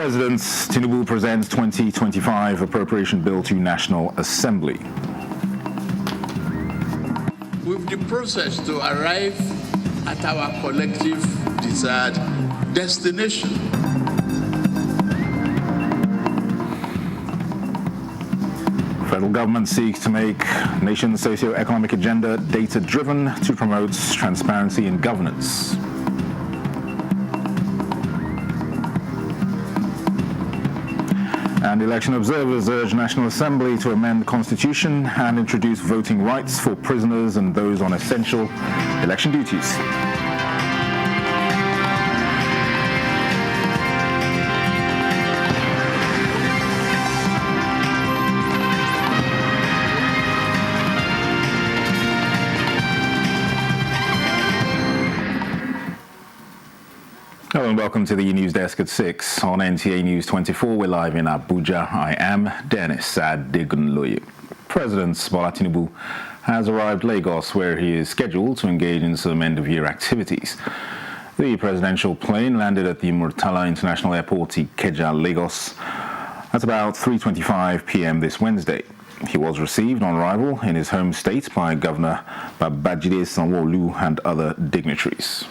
President Tinubu presents 2025 appropriation bill to National Assembly. With the process to arrive at our collective desired destination. Federal government seeks to make nation's socio-economic agenda data-driven to promote transparency and governance. And election observers urge National Assembly to amend the Constitution and introduce voting rights for prisoners and those on essential election duties. Hello and welcome to the News Desk at 6 on NTA News 24. We're live in Abuja. I am Dennis Adegunloye. President Bola Tinubu has arrived Lagos, where he is scheduled to engage in some end-of-year activities. The presidential plane landed at the Murtala International Airport, Ikeja, Lagos, at about 3:25 p.m. this Wednesday. He was received on arrival in his home state by Governor Babajide Sanwo-Olu and other dignitaries.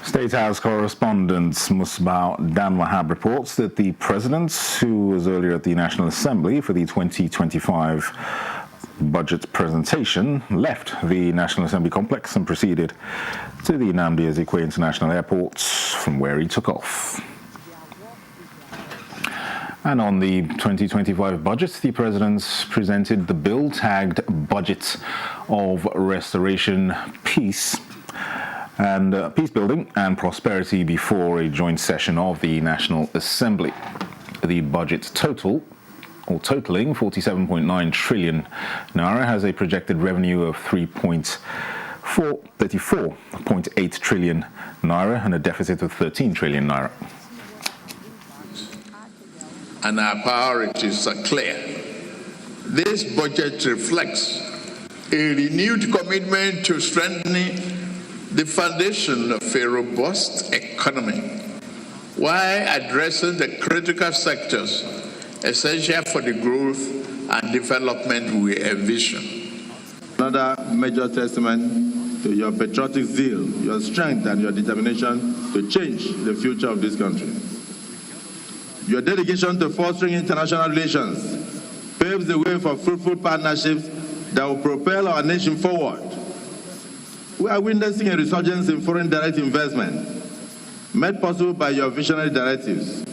State House correspondent Musbah Dan Wahab reports that the president, who was earlier at the National Assembly for the 2025 budget presentation, left the National Assembly complex and proceeded to the Nnamdi Azikiwe International Airport, from where he took off. And on the 2025 budget, the president presented the bill tagged Budget of Restoration, Peace Building and Prosperity before a joint session of the National Assembly. The budget totaling 47.9 trillion naira has a projected revenue of 34.8 trillion naira and a deficit of 13 trillion naira. And our priorities are clear. This budget reflects a renewed commitment to strengthening the foundation of a robust economy, while addressing the critical sectors essential for the growth and development we envision. Another major testament to your patriotic zeal, your strength, and your determination to change the future of this country. Your dedication to fostering international relations paves the way for fruitful partnerships that will propel our nation forward. We are witnessing a resurgence in foreign direct investment, made possible by your visionary directives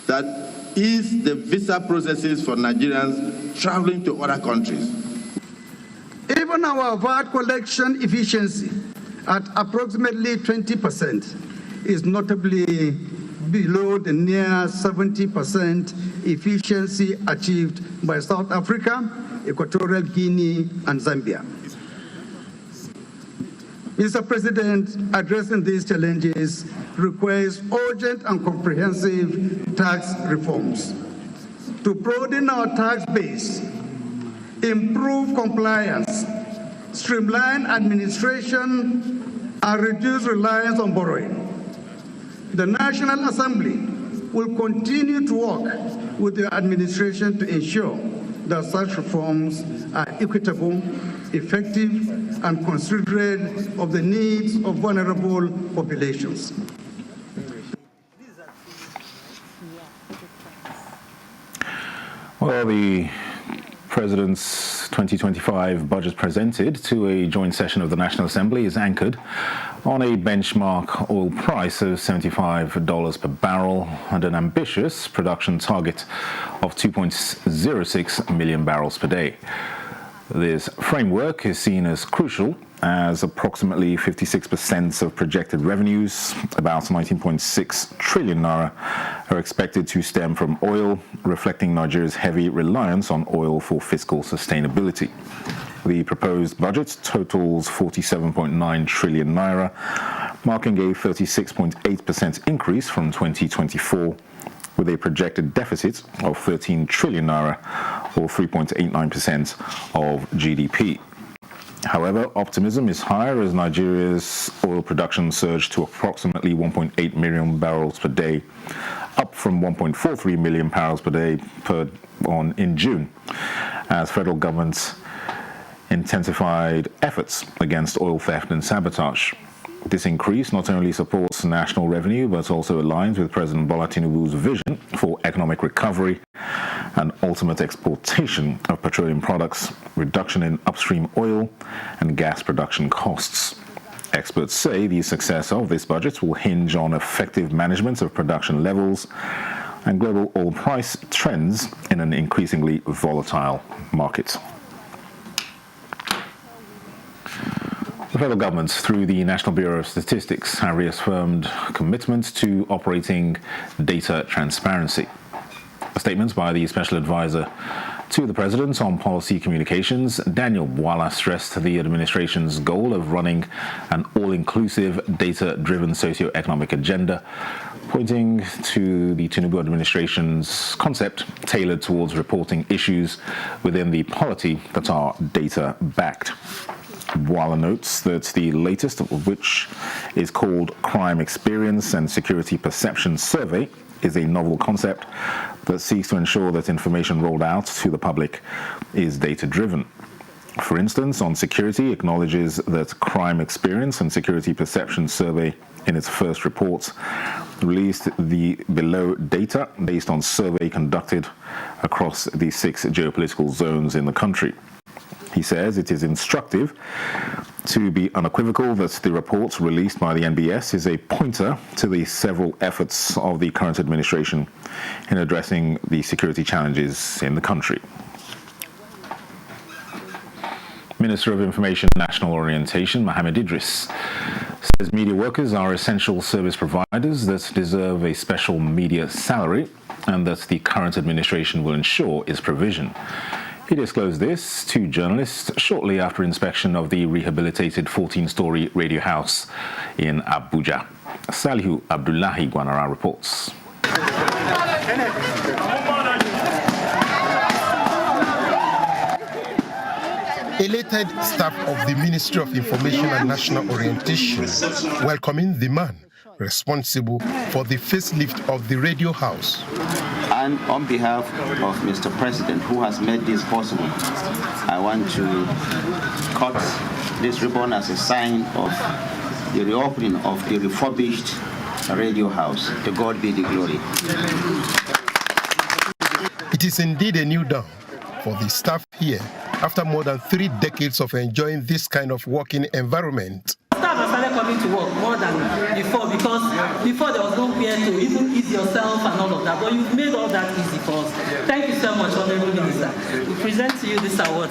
that ease the visa processes for Nigerians traveling to other countries. Even our VAT collection efficiency at approximately 20% is notably below the near 70% efficiency achieved by South Africa, Equatorial Guinea, and Zambia. Mr. President, addressing these challenges requires urgent and comprehensive tax reforms to broaden our tax base, improve compliance, streamline administration, and reduce reliance on borrowing. The National Assembly will continue to work with the administration to ensure that such reforms are equitable, effective, and considerate of the needs of vulnerable populations. Well, the President's 2025 budget presented to a joint session of the National Assembly is anchored on a benchmark oil price of $75 per barrel and an ambitious production target of 2.06 million barrels per day. This framework is seen as crucial as approximately 56% of projected revenues, about 19.6 trillion naira, are expected to stem from oil, reflecting Nigeria's heavy reliance on oil for fiscal sustainability. The proposed budget totals 47.9 trillion naira, marking a 36.8% increase from 2024, with a projected deficit of 13 trillion naira, or 3.89% of GDP. However, optimism is higher as Nigeria's oil production surged to approximately 1.8 million barrels per day, up from 1.43 million barrels per day in June, as federal government intensified efforts against oil theft and sabotage. This increase not only supports national revenue, but also aligns with President Bola Tinubu's vision for economic recovery and ultimate exportation of petroleum products, reduction in upstream oil and gas production costs. Experts say the success of this budget will hinge on effective management of production levels and global oil price trends in an increasingly volatile market. The federal government, through the National Bureau of Statistics, have reaffirmed commitment to operating data transparency. A statement by the Special Advisor to the President on Policy Communications, Daniel Bwala, stressed the administration's goal of running an all-inclusive, data-driven socio-economic agenda, pointing to the Tinubu administration's concept tailored towards reporting issues within the polity that are data-backed. Bwala notes that the latest of which is called Crime Experience and Security Perception Survey is a novel concept that seeks to ensure that information rolled out to the public is data-driven. For instance, on security, acknowledges that Crime Experience and Security Perception Survey in its first report released the below data based on survey conducted across the 6 geopolitical zones in the country. He says it is instructive to be unequivocal that the report released by the NBS is a pointer to the several efforts of the current administration in addressing the security challenges in the country. Minister of Information and National Orientation, Mohammed Idris, says media workers are essential service providers that deserve a special media salary and that the current administration will ensure its provision. He disclosed this to journalists shortly after inspection of the rehabilitated 14-story radio house in Abuja. Salihu Abdullahi Gwanara reports. Elated staff of the Ministry of Information and National Orientation welcoming the man responsible for the facelift of the radio house. And on behalf of Mr. President, who has made this possible, I want to cut this ribbon as a sign of the reopening of the refurbished radio house. To God be the glory. It is indeed a new dawn for the staff here after more than 3 decades of enjoying this kind of working environment. Staff have started coming to work more than before, because before there was nowhere to even ease yourself and all of that, but you've made all that easy for us. Thank you so much, Honorable Minister. We present to you this award.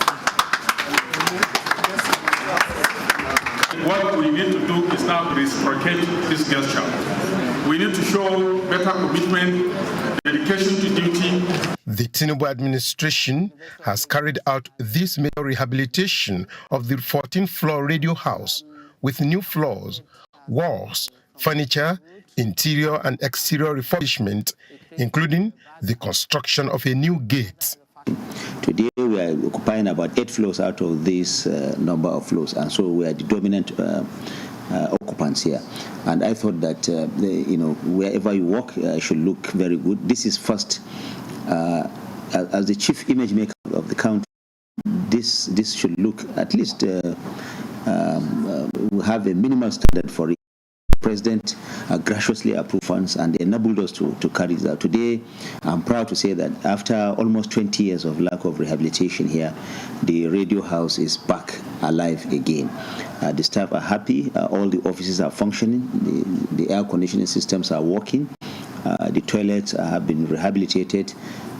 What we need to do is now to reciprocate this gesture. We need to show better commitment, dedication to duty. The Tinubu administration has carried out this major rehabilitation of the 14th-floor radio house with new floors, walls, furniture, interior and exterior refurbishment, including the construction of a new gate. Today we are occupying about 8 floors out of this number of floors, and so we are the dominant occupants here. And I thought that wherever you walk should look very good. This is first, as the chief image maker of the country, this should look at least we have a minimal standard for it. The President graciously approved funds and enabled us to carry this out. Today, I'm proud to say that after almost 20 years of lack of rehabilitation here, the radio house is back alive again. The staff are happy. All the offices are functioning. The air conditioning systems are working. The toilets have been rehabilitated.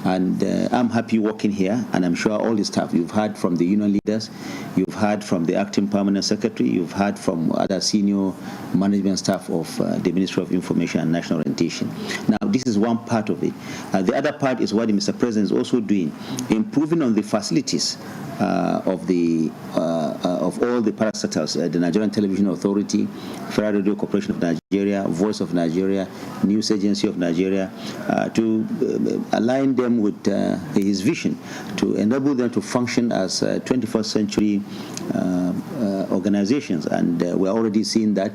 And I'm happy working here, and I'm sure all the staff, you've heard from the union leaders, you've heard from the acting permanent secretary, you've heard from other senior management staff of the Ministry of Information and National Orientation. Now, this is one part of it. The other part is what the Mr. President is also doing, improving on the facilities of all the parastatals, the Nigerian Television Authority, Federal Radio Corporation of Nigeria, Voice of Nigeria, News Agency of Nigeria, to align them with his vision, to enable them to function as 21st century organizations. And we're already seeing that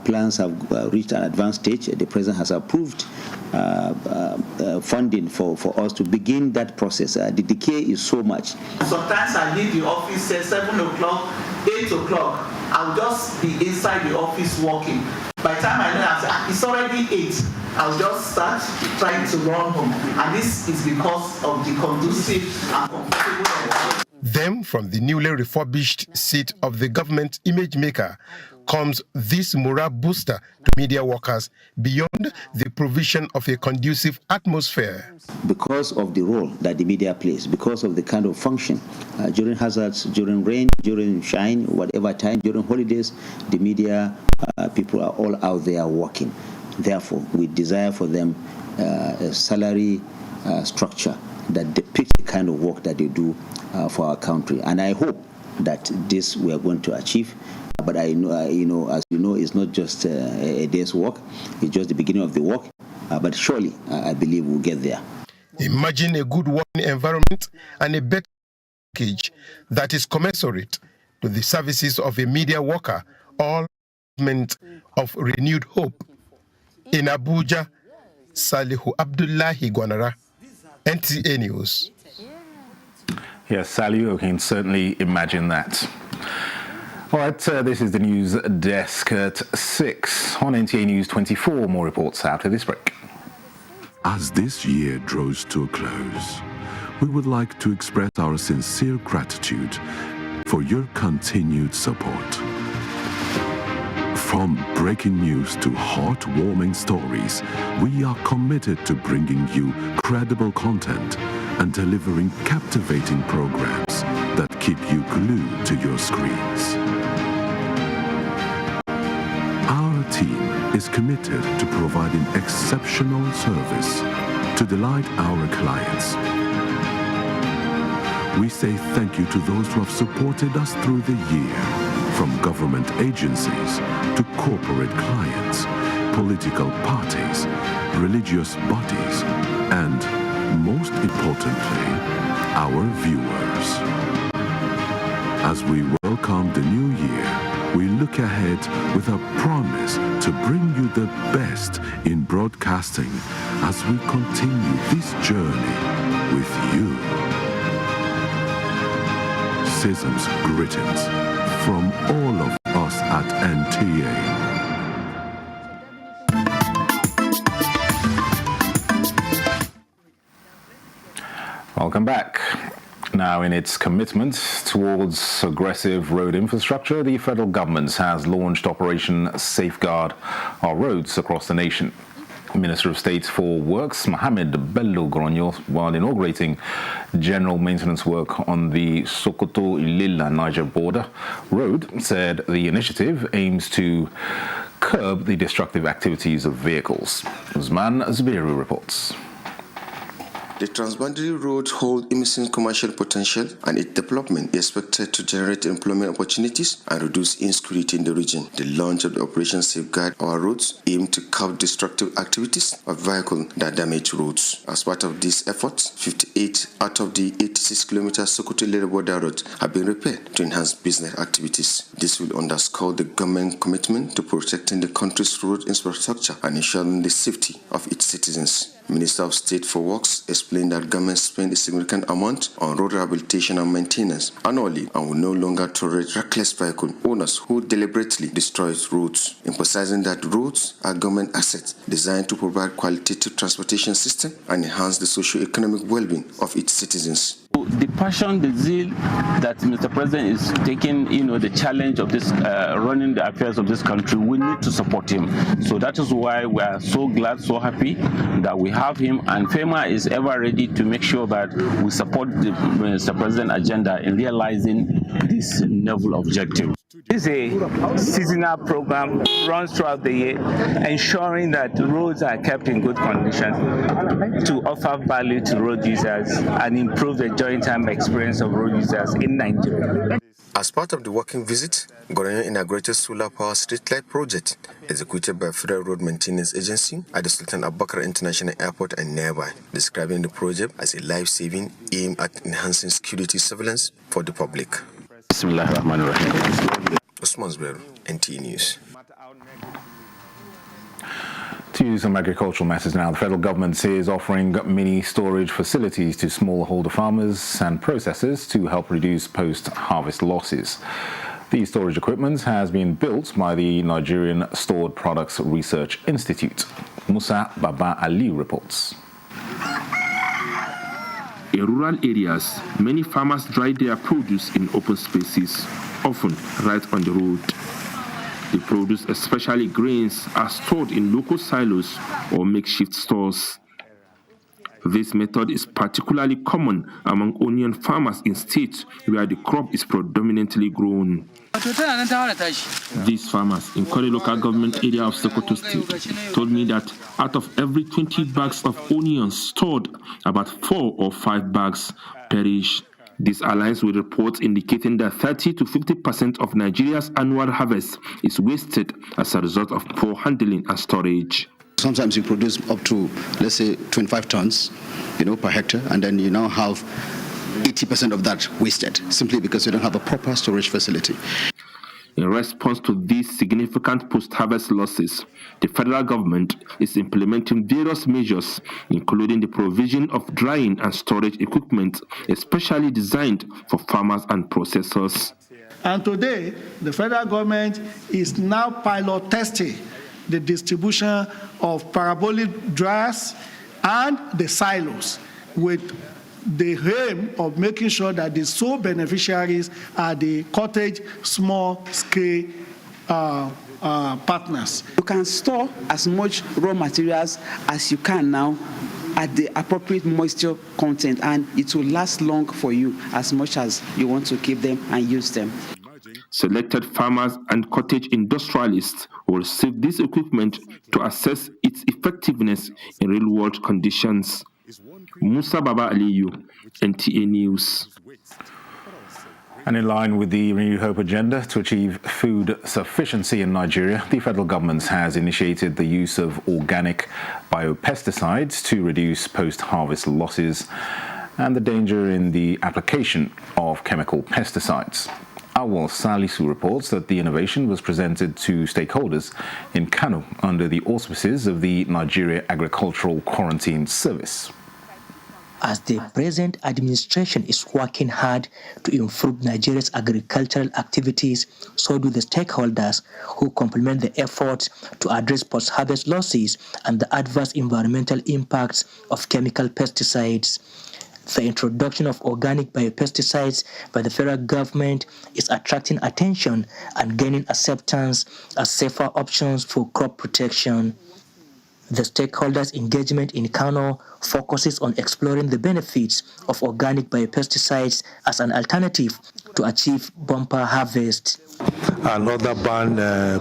plans have reached an advanced stage. The President has approved funding for us to begin that process. The decay is so much. Sometimes I leave the office at 7 o'clock, 8 o'clock. I'll just be inside the office working. By the time I know it's already 8, I'll just start trying to run home. And this is because of the conducive and comfortable environment. Then, from the newly refurbished seat of the government image maker, comes this morale booster to media workers beyond the provision of a conducive atmosphere. Because of the role that the media plays, because of the kind of function, during hazards, during rain, during shine, whatever time, during holidays, the media people are all out there working. Therefore, we desire for them a salary structure that depicts the kind of work that they do for our country. And I hope that this we are going to achieve. But I know, as you know, it's not just a day's work. It's just the beginning of the work. But surely, I believe we'll get there. Imagine a good working environment and a better package that is commensurate to the services of a media worker, all movement of renewed hope. In Abuja, Salihu Abdullahi Gwanara, NTA News. Yes, Salihu, I can certainly imagine that. All right, this is the news desk at 6 on NTA News 24. More reports after this break. As this year draws to a close, we would like to express our sincere gratitude for your continued support. From breaking news to heartwarming stories, we are committed to bringing you credible content and delivering captivating programs that keep you glued to your screens. Our team is committed to providing exceptional service to delight our clients. We say thank you to those who have supported us through the year, from government agencies to corporate clients, political parties, religious bodies, and, most importantly, our viewers. As we welcome the new year, we look ahead with a promise to bring you the best in broadcasting as we continue this journey with you. Season's greetings from all of us at NTA. Welcome back. Now, in its commitment towards aggressive road infrastructure, the federal government has launched Operation Safeguard Our Roads across the nation. Minister of State for Works, Mohammed Bello Gronyo, while inaugurating general maintenance work on the Sokoto-Ilila-Niger border road, said the initiative aims to curb the destructive activities of vehicles. Usman Zubairu reports. The transboundary road holds immense commercial potential, and its development is expected to generate employment opportunities and reduce insecurity in the region. The launch of the Operation Safeguard Our Roads aimed to curb destructive activities of vehicles that damage roads. As part of these efforts, 58 out of the 86 kilometers Sokoto-Ilila border road have been repaired to enhance business activities. This will underscore the government's commitment to protecting the country's road infrastructure and ensuring the safety of its citizens. Minister of State for Works explained that government spent a significant amount on road rehabilitation and maintenance annually and will no longer tolerate reckless vehicle owners who deliberately destroy roads, emphasizing that roads are government assets designed to provide qualitative transportation system and enhance the socio-economic well-being of its citizens. The passion, the zeal that Mr. President is taking, the challenge of this, running the affairs of this country, we need to support him. So that is why we are so glad, so happy that we have him, and FEMA is ever ready to make sure that we support the Mr. President agenda in realizing this noble objective. This is a seasonal program, runs throughout the year, ensuring that roads are kept in good condition to offer value to road users and improve the joint-time experience of road users in Nigeria. As part of the working visit, Goronyo inaugurated solar power streetlight project executed by Federal Road Maintenance Agency at the Sultan Abubakar International Airport and nearby, describing the project as a life-saving aim at enhancing security surveillance for the public. Osman Zberu, NTA News. To some agricultural matters now. The federal government is offering mini storage facilities to smallholder farmers and processors to help reduce post-harvest losses. The storage equipment has been built by the Nigerian Stored Products Research Institute. Musa Baba Ali reports. In rural areas, many farmers dry their produce in open spaces, often right on the road. The produce, especially grains, are stored in local silos or makeshift stores. This method is particularly common among onion farmers in states where the crop is predominantly grown. These farmers in Kore local government area of Sokoto State told me that out of every 20 bags of onions stored, about 4 or 5 bags perish. This aligns with reports indicating that 30 to 50% of Nigeria's annual harvest is wasted as a result of poor handling and storage. Sometimes you produce up to, let's say, 25 tons, per hectare, and then you now have 80% of that wasted simply because you don't have a proper storage facility. In response to these significant post-harvest losses, the federal government is implementing various measures, including the provision of drying and storage equipment, especially designed for farmers and processors. And today, the federal government is now pilot testing the distribution of parabolic dryers and the silos with the aim of making sure that the sole beneficiaries are the cottage small-scale partners. You can store as much raw materials as you can now at the appropriate moisture content, and it will last long for you as much as you want to keep them and use them. Selected farmers and cottage industrialists will receive this equipment to assess its effectiveness in real-world conditions. Musa Baba Aliyu, NTA News. And in line with the Renewed Hope agenda to achieve food sufficiency in Nigeria, the federal government has initiated the use of organic biopesticides to reduce post-harvest losses and the danger in the application of chemical pesticides. Awal Salisu reports that the innovation was presented to stakeholders in Kano under the auspices of the Nigeria Agricultural Quarantine Service. As the present administration is working hard to improve Nigeria's agricultural activities, so do the stakeholders who complement the efforts to address post-harvest losses and the adverse environmental impacts of chemical pesticides. The introduction of organic biopesticides by the federal government is attracting attention and gaining acceptance as safer options for crop protection. The stakeholders' engagement in Kano focuses on exploring the benefits of organic biopesticides as an alternative to achieve bumper harvest. And other banned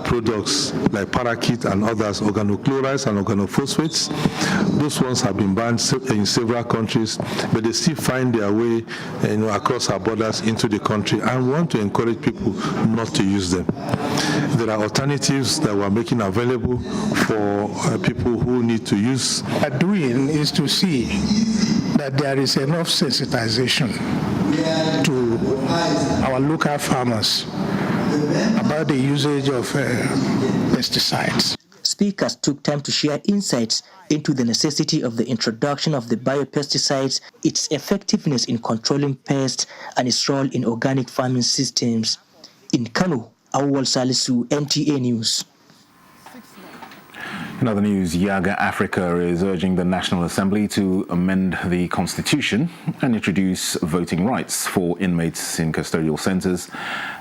products like parakit and others, organochlorides and organophosphates. Those ones have been banned in several countries, but they still find their way across our borders into the country, and we want to encourage people not to use them. There are alternatives that we're making available for people who need to use. What we're doing is to see that there is enough sensitization to our local farmers about the usage of pesticides. Speakers took time to share insights into the necessity of the introduction of the biopesticides, its effectiveness in controlling pests, and its role in organic farming systems. In Kano, Awwal Salisu, NTA News. In other news, Yaga Africa is urging the National Assembly to amend the Constitution and introduce voting rights for inmates in custodial centres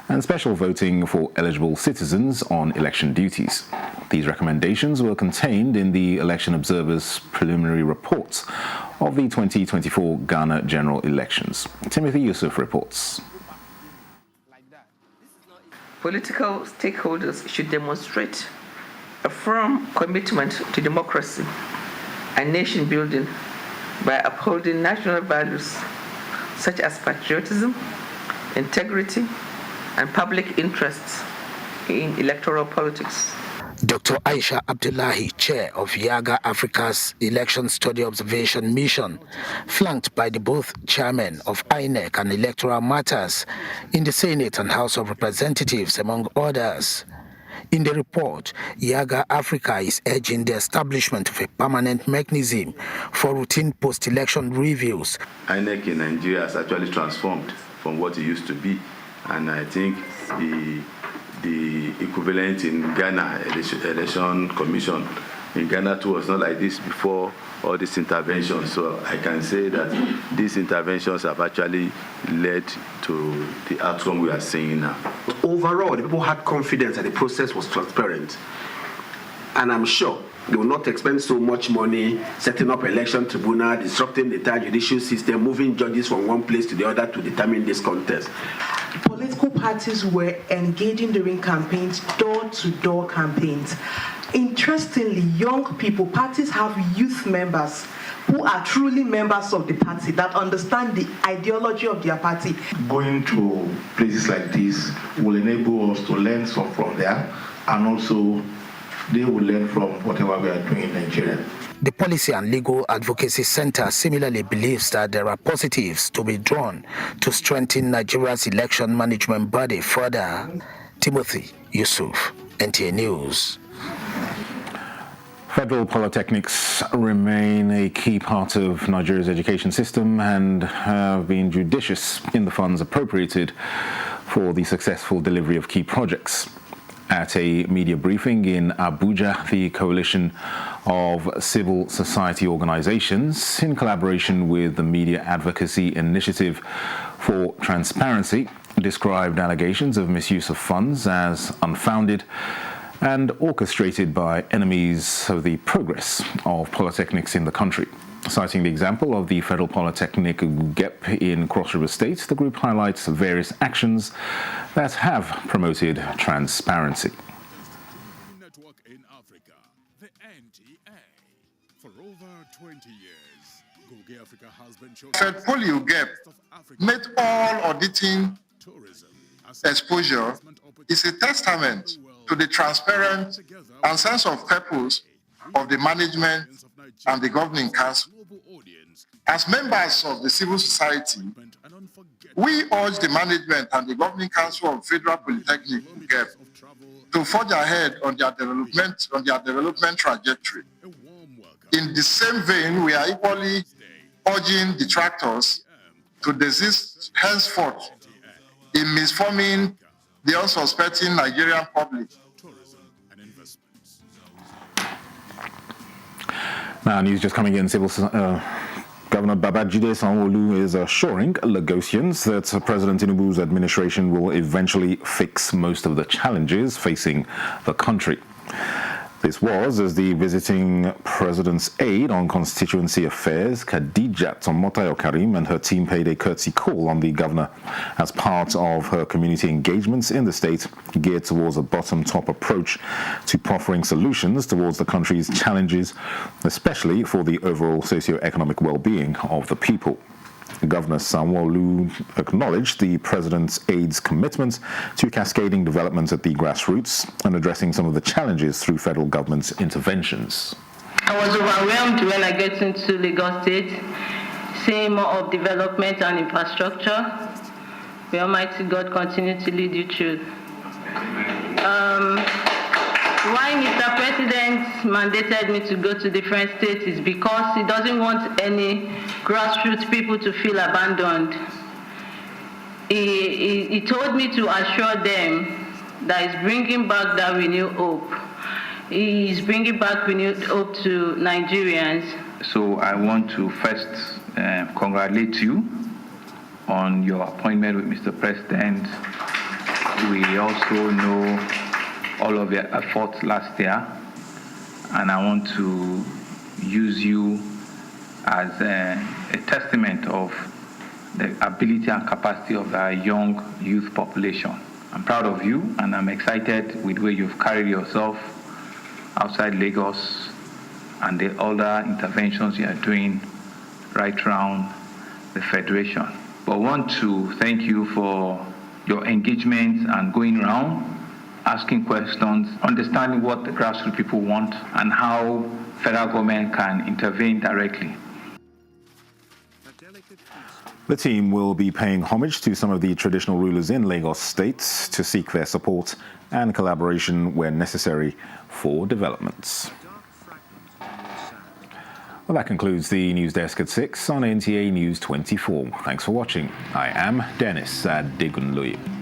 and special voting for eligible citizens on election duties. These recommendations were contained in the Election Observer's preliminary reports of the 2024 Ghana general elections. Timothy Yusuf reports. Political stakeholders should demonstrate a firm commitment to democracy and nation building by upholding national values such as patriotism, integrity, and public interests in electoral politics. Dr. Aisha Abdullahi, chair of Yaga Africa's Election Study Observation Mission, flanked by the both chairmen of INEC and Electoral Matters in the Senate and House of Representatives, among others. In the report, Yaga Africa is urging the establishment of a permanent mechanism for routine post-election reviews. INEC in Nigeria has actually transformed from what it used to be, and I think the equivalent in Ghana, election commission in Ghana too was not like this before all these interventions. So I can say that these interventions have actually led to the outcome we are seeing now. Overall, the people had confidence that the process was transparent. And I'm sure they will not expend so much money setting up election tribunal, disrupting the entire judicial system, moving judges from one place to the other to determine this contest. Political parties were engaging during campaigns, door-to-door campaigns. Interestingly, young people, parties have youth members who are truly members of the party that understand the ideology of their party. Going to places like this will enable us to learn some from there, and also they will learn from whatever we are doing in Nigeria. The Policy and Legal Advocacy Center similarly believes that there are positives to be drawn to strengthen Nigeria's election management body further. Timothy Yusuf, NTA News. Federal polytechnics remain a key part of Nigeria's education system and have been judicious in the funds appropriated for the successful delivery of key projects. At a media briefing in Abuja, the coalition of civil society organizations, in collaboration with the Media Advocacy Initiative for Transparency, described allegations of misuse of funds as unfounded and orchestrated by enemies of the progress of polytechnics in the country. Citing the example of the Federal Polytechnic GEP in Cross River State, the group highlights various actions that have promoted transparency. Network in Africa, the NTA. For over 20 years, Google Africa has been Fed Polio GEP made all auditing exposure is a testament to the transparent and sense of purpose of the management and the governing council. As members of the civil society, we urge the management and the governing council of Federal Polytechnic GEP to forge ahead on their development trajectory. In the same vein, we are equally urging detractors to desist henceforth in misforming the unsuspecting Nigerian public. Now, news just coming in. Governor Babajide Sanwo-Olu is assuring Lagosians that President Tinubu's administration will eventually fix most of the challenges facing the country. This was as the visiting president's aide on constituency affairs, Khadijat Omotayo Karim, and her team paid a courtesy call on the governor as part of her community engagements in the state, geared towards a bottom-top approach to proffering solutions towards the country's challenges, especially for the overall socio-economic well-being of the people. Governor Sanwo-Olu acknowledged the president's aide's commitment to cascading developments at the grassroots and addressing some of the challenges through federal government's interventions. I was overwhelmed when I get into Lagos State, seeing more of development and infrastructure. May Almighty God continue to lead you through. Why, Mr. President, mandated me to go to different states is because he doesn't want any grassroots people to feel abandoned. He told me to assure them that he's bringing back that renewed hope. He's bringing back renewed hope to Nigerians. So I want to first congratulate you on your appointment with Mr. President. We also know all of your efforts last year, and I want to use you as a testament of the ability and capacity of our young youth population. I'm proud of you, and I'm excited with the way you've carried yourself outside Lagos and the other interventions you are doing right around the Federation. But I want to thank you for your engagement and going around, asking questions, understanding what the grassroots people want and how federal government can intervene directly. The team will be paying homage to some of the traditional rulers in Lagos State to seek their support and collaboration where necessary for developments. Well, that concludes the news desk at 6 on NTA News 24. Thanks for watching. I am Dennis Adegunloye.